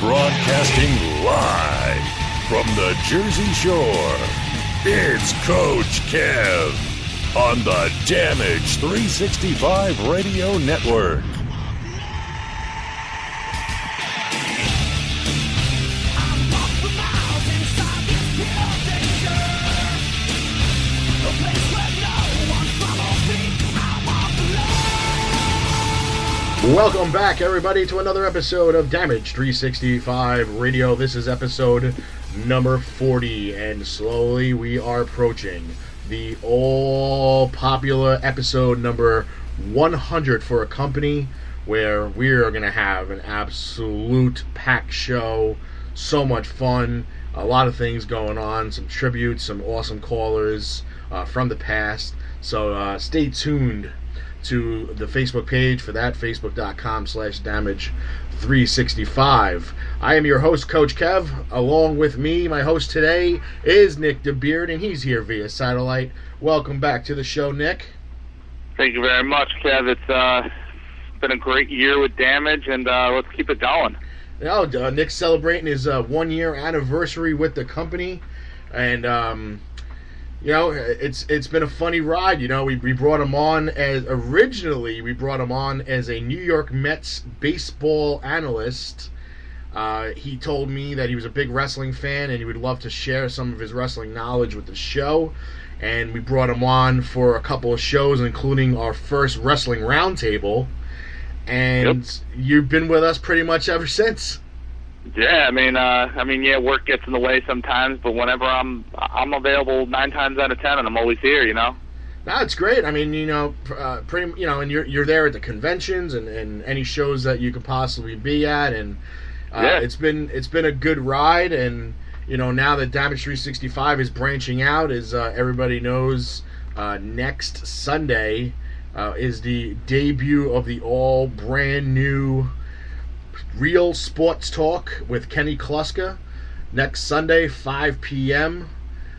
Broadcasting live from the Jersey Shore, it's Coach Kev on the Damage 365 Radio Network. Welcome back, everybody, to another episode of Damage 365 Radio. This is episode number 40, and slowly we are approaching the all-popular episode number 100 for a company where we're going to have an absolute packed show, so much fun, a lot of things going on, some tributes, some awesome callers from the past, so stay tuned to the Facebook page for that, facebook.com/damage365. I am your host, Coach Kev. Along with me, my host today is Nick DeBeard, and he's here via satellite. Welcome back to the show, Nick. Thank you very much, Kev. It's been a great year with Damage, and let's keep it going. Nick's celebrating his 1-year anniversary with the company, and it's been a funny ride. We brought him on as a New York Mets baseball analyst. He told me that he was a big wrestling fan and he would love to share some of his wrestling knowledge with the show. And we brought him on for a couple of shows, including our first wrestling roundtable. And You've been with us pretty much ever since. Yeah, work gets in the way sometimes, but whenever I'm available 9 times out of 10, and I'm always here, No, it's great. And you're there at the conventions and any shows that you could possibly be at, and it's been a good ride. And now that Damage 365 is branching out, as everybody knows, next Sunday is the debut of the all brand new Real Sports Talk with Kenny Kluska next Sunday, 5 p.m.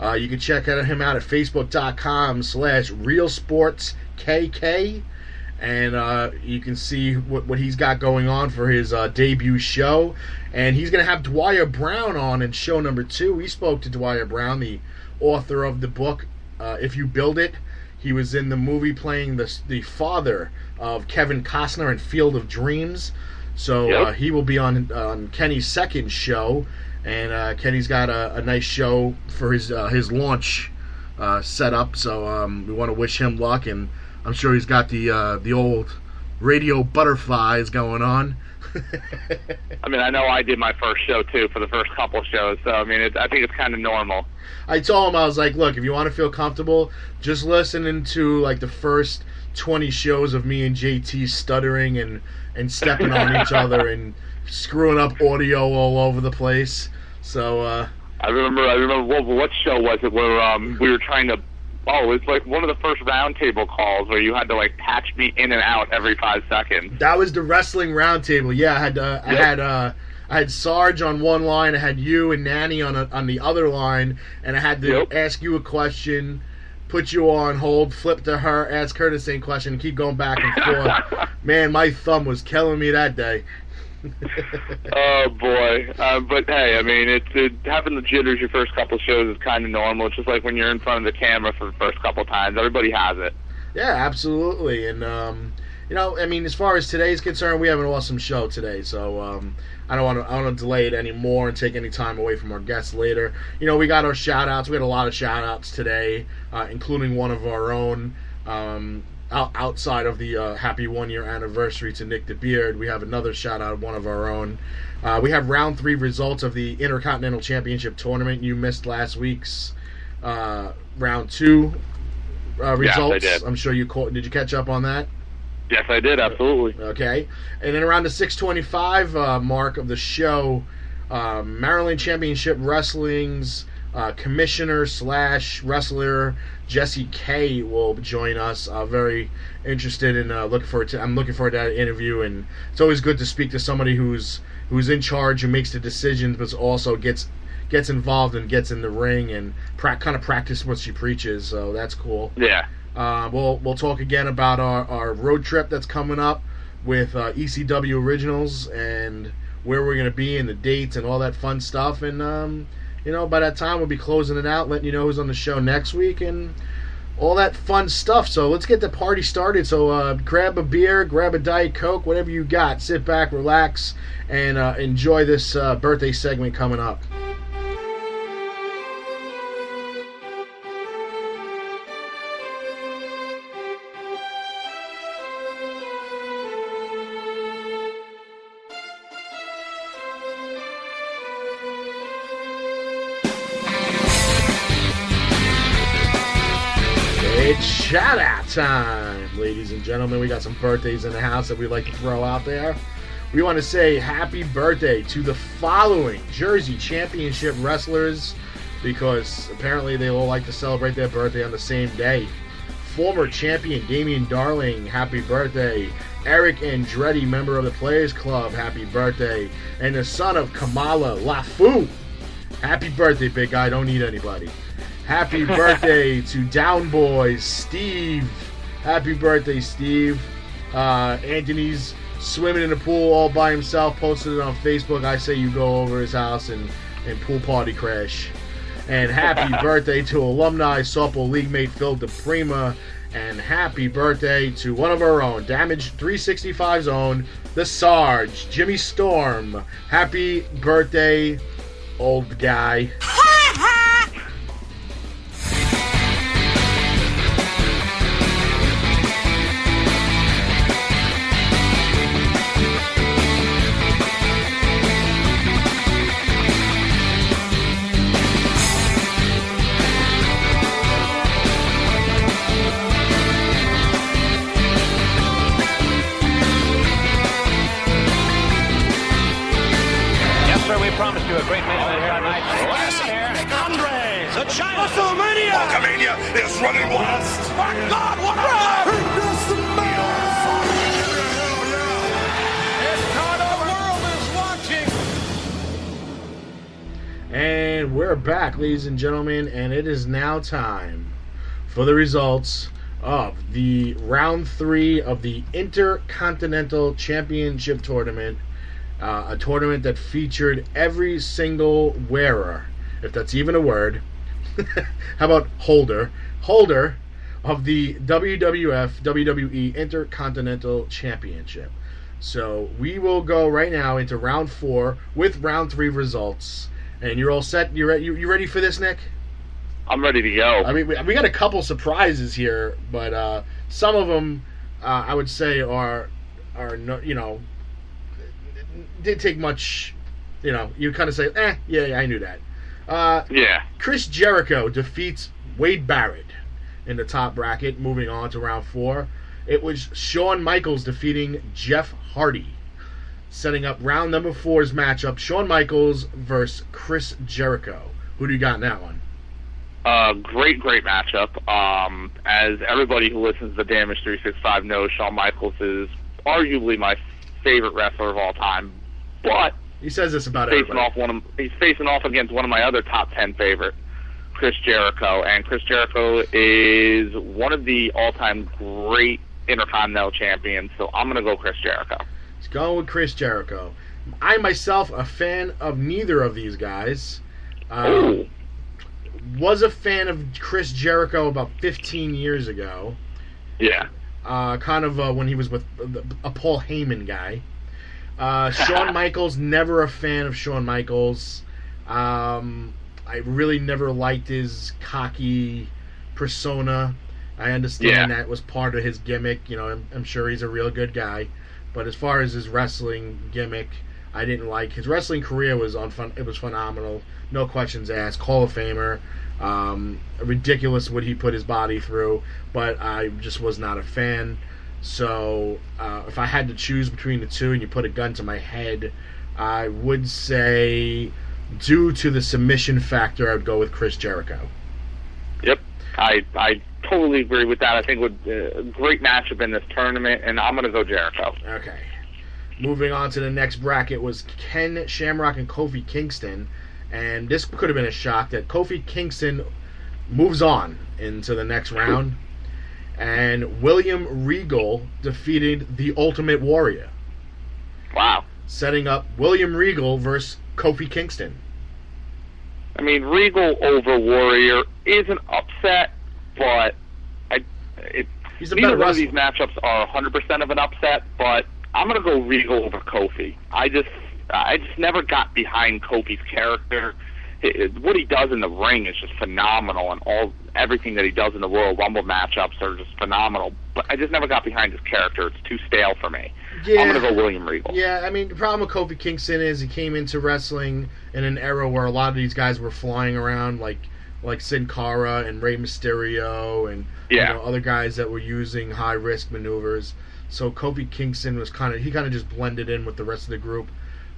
You can check him out at facebook.com/realsportskk, and you can see what he's got going on for his debut show. And he's going to have Dwyer Brown on in show number 2. We spoke to Dwyer Brown, the author of the book, If You Build It. He was in the movie playing the father of Kevin Costner in Field of Dreams. So he will be on Kenny's second show, and Kenny's got a nice show for his launch set up. So we want to wish him luck, and I'm sure he's got the old radio butterflies going on. I know I did my first show too for the first couple shows, so I think it's kind of normal. I told him, I was like, look, if you want to feel comfortable, just listening to like the first 20 shows of me and JT stuttering and stepping on each other and screwing up audio all over the place. So I remember what show was it where we were trying to it's like one of the first roundtable calls where you had to like patch me in and out every 5 seconds. That was the wrestling roundtable. Yeah, I had Sarge on one line, I had you and Nanny on the other line, and I had to ask you a question, put you on hold, flip to her, ask her the same question, and keep going back and forth. Man, my thumb was killing me that day. Oh, boy. But, hey, it having the jitters your first couple shows is kind of normal. It's just like when you're in front of the camera for the first couple times. Everybody has it. Yeah, absolutely. And, as far as today's concerned, we have an awesome show today. So, I don't want to delay it anymore and take any time away from our guests later. We got our shout-outs. We had a lot of shout-outs today, including one of our own. Outside of the happy 1-year anniversary to Nick DeBeard, we have another shout-out of one of our own. We have round 3 results of the Intercontinental Championship Tournament. You missed last week's round 2 results. Yes, I did. I'm sure you caught. Did you catch up on that? Yes, I did, absolutely. Okay. And then around the 625 mark of the show, Maryland Championship Wrestling's commissioner/wrestler Jesse Kaye will join us. Very interested in I'm looking forward to that interview, and it's always good to speak to somebody who's in charge, who makes the decisions, but also gets involved and gets in the ring and kind of practice what she preaches. So that's cool. Yeah. We'll talk again about our road trip that's coming up with ECW Originals, and where we're going to be and the dates and all that fun stuff. And, by that time, we'll be closing it out, letting you know who's on the show next week and all that fun stuff. So let's get the party started. So grab a beer, grab a Diet Coke, whatever you got. Sit back, relax, and enjoy this birthday segment coming up. It's shout-out time, ladies and gentlemen. We got some birthdays in the house that we'd like to throw out there. We want to say happy birthday to the following Jersey Championship wrestlers because apparently they all like to celebrate their birthday on the same day. Former champion Damian Darling, happy birthday. Eric Andretti, member of the Players Club, happy birthday. And the son of Kamala LaFou, happy birthday, big guy. Don't need anybody. Happy birthday to Down Boys, Steve. Happy birthday, Steve. Anthony's swimming in the pool all by himself, posted it on Facebook. I say you go over his house and pool party crash. And happy birthday to alumni softball league mate Phil DePrima. And happy birthday to one of our own, Damage 365's own, the Sarge, Jimmy Storm. Happy birthday, old guy. Promised you a great match here tonight. Andre, the China Hulkamania is running wild. My God, what a And we're back, ladies and gentlemen, and it is now time for the results of the round 3 of the Intercontinental Championship Tournament. A tournament that featured every single wearer, if that's even a word. How about holder of the WWF WWE Intercontinental Championship. So we will go right now into round 4 with round 3 results. And you're all set? You ready for this, Nick? I'm ready to go. I mean, we got a couple surprises here, but some of them I would say are no, didn't take much. You kind of say, yeah, I knew that. Yeah. Chris Jericho defeats Wade Barrett in the top bracket. Moving on to round 4, it was Shawn Michaels defeating Jeff Hardy, setting up round number 4's matchup: Shawn Michaels versus Chris Jericho. Who do you got in that one? Great matchup. As everybody who listens to the Damage 365 knows, Shawn Michaels is arguably my favorite wrestler of all time, but he says this about everybody. He's facing off against one of my other top 10 favorite, Chris Jericho, and Chris Jericho is one of the all-time great Intercontinental champions, so I'm going to go Chris Jericho. He's going with Chris Jericho. I myself a fan of neither of these guys. Was a fan of Chris Jericho about 15 years ago. Yeah. Kind of when he was with a Paul Heyman guy. Shawn Michaels, never a fan of Shawn Michaels. I really never liked his cocky persona. I understand that was part of his gimmick. I'm sure he's a real good guy. But as far as his wrestling gimmick, I didn't like. His wrestling career was it was phenomenal. No questions asked. Hall of Famer. Ridiculous what he put his body through, but I just was not a fan. So if I had to choose between the two and you put a gun to my head, I would say, due to the submission factor, I would go with Chris Jericho. Yep, I totally agree with that. I think it would a great matchup in this tournament, and I'm going to go Jericho. Okay. Moving on to the next bracket was Ken Shamrock and Kofi Kingston. And this could have been a shock that Kofi Kingston moves on into the next round. And William Regal defeated the Ultimate Warrior. Wow. setting up William Regal versus Kofi Kingston. I mean, Regal over Warrior is an upset, but He's a neither better one of wrestler. these matchups are 100% of an upset, but I'm going to go Regal over Kofi. I just never got behind Kofi's character. What he does in the ring is just phenomenal, and everything that he does in the Royal Rumble matchups are just phenomenal. But I just never got behind his character. It's too stale for me. Yeah. I'm going to go William Regal. Yeah, I mean, the problem with Kofi Kingston is he came into wrestling in an era where a lot of these guys were flying around, like Sin Cara and Rey Mysterio and other guys that were using high-risk maneuvers. So Kofi Kingston was kind of just blended in with the rest of the group.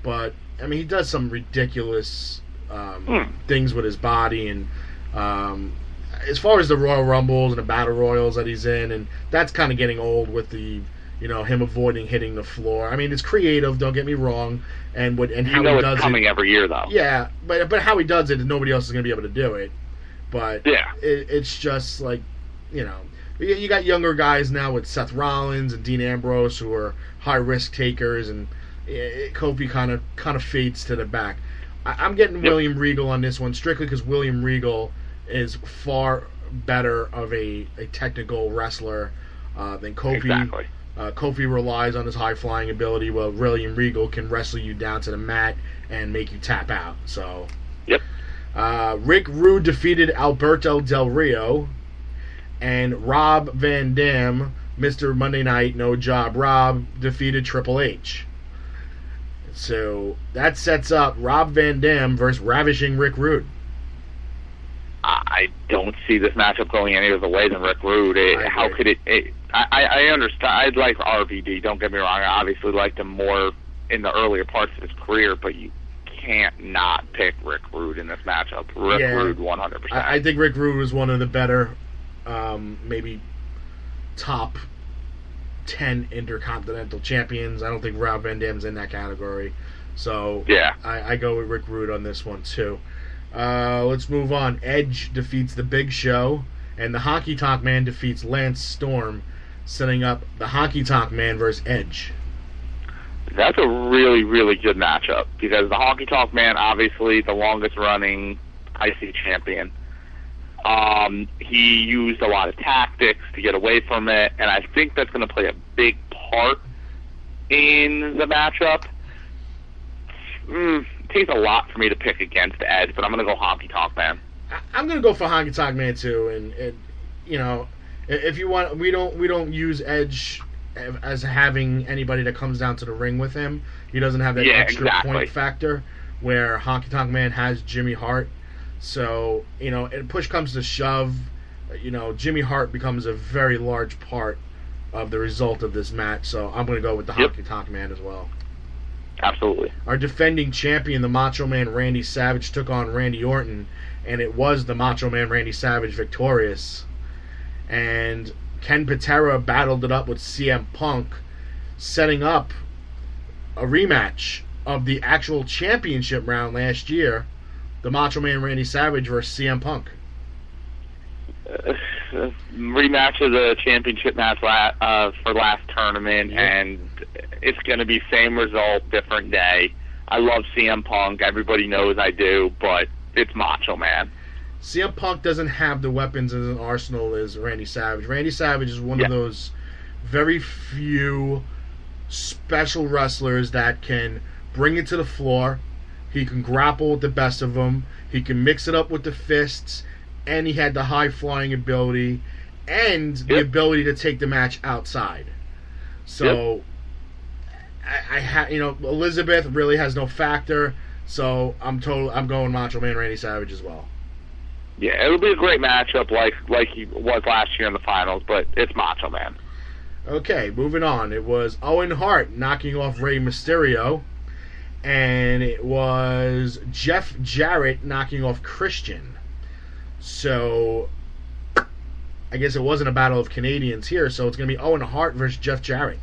But, I mean, he does some ridiculous things with his body, and as far as the Royal Rumbles and the Battle Royals that he's in, and that's kind of getting old with the him avoiding hitting the floor. I mean, it's creative, don't get me wrong, and how he does it's coming every year, though. Yeah, but how he does it, nobody else is going to be able to do it. But yeah, it's just like, you got younger guys now with Seth Rollins and Dean Ambrose who are high risk takers, and Kofi kind of fades to the back. I'm getting William Regal on this one strictly because William Regal is far better of a technical wrestler than Kofi. Exactly. Kofi relies on his high-flying ability, while William Regal can wrestle you down to the mat and make you tap out. So, yep. Rick Rude defeated Alberto Del Rio, and Rob Van Dam, Mr. Monday Night No Job Rob, defeated Triple H. So that sets up Rob Van Dam versus Ravishing Rick Rude. I don't see this matchup going any other way than Rick Rude. How could it? I understand. I'd like RVD. Don't get me wrong. I obviously liked him more in the earlier parts of his career, but you can't not pick Rick Rude in this matchup. Rick Rude, 100%. I think Rick Rude was one of the better, maybe top 10 Intercontinental Champions. I don't think Rob Van Dam's in that category. So yeah, I go with Rick Rude on this one too. Let's move on. Edge defeats The Big Show, and the Honky Tonk Man defeats Lance Storm, setting up the Honky Tonk Man versus Edge. That's a really, really good matchup because the Honky Tonk Man, obviously the longest running IC champion. He used a lot of tactics to get away from it, and I think that's going to play a big part in the matchup. It takes a lot for me to pick against Edge, but I'm going to go Honky Tonk Man. I'm going to go for Honky Tonk Man too, and if you want, we don't use Edge as having anybody that comes down to the ring with him. He doesn't have that extra point factor where Honky Tonk Man has Jimmy Hart. So, and push comes to shove, Jimmy Hart becomes a very large part of the result of this match. So I'm going to go with the Honky Tonk Man as well. Absolutely. Our defending champion, the Macho Man Randy Savage, took on Randy Orton, and it was the Macho Man Randy Savage victorious. And Ken Patera battled it up with CM Punk, setting up a rematch of the actual championship round last year, the Macho Man Randy Savage versus CM Punk. Rematch of the championship match for last tournament, and it's going to be same result, different day. I love CM Punk. Everybody knows I do, but it's Macho Man. CM Punk doesn't have the weapons in his arsenal as Randy Savage. Randy Savage is one of those very few special wrestlers that can bring it to the floor. He can grapple with the best of them. He can mix it up with the fists, and he had the high-flying ability and the ability to take the match outside. So, Elizabeth really has no factor. So I'm going Macho Man Randy Savage as well. Yeah, it'll be a great matchup like he was last year in the finals, but it's Macho Man. Okay, moving on. It was Owen Hart knocking off Rey Mysterio, and it was Jeff Jarrett knocking off Christian. So I guess it wasn't a battle of Canadians here, so it's going to be Owen Hart versus Jeff Jarrett.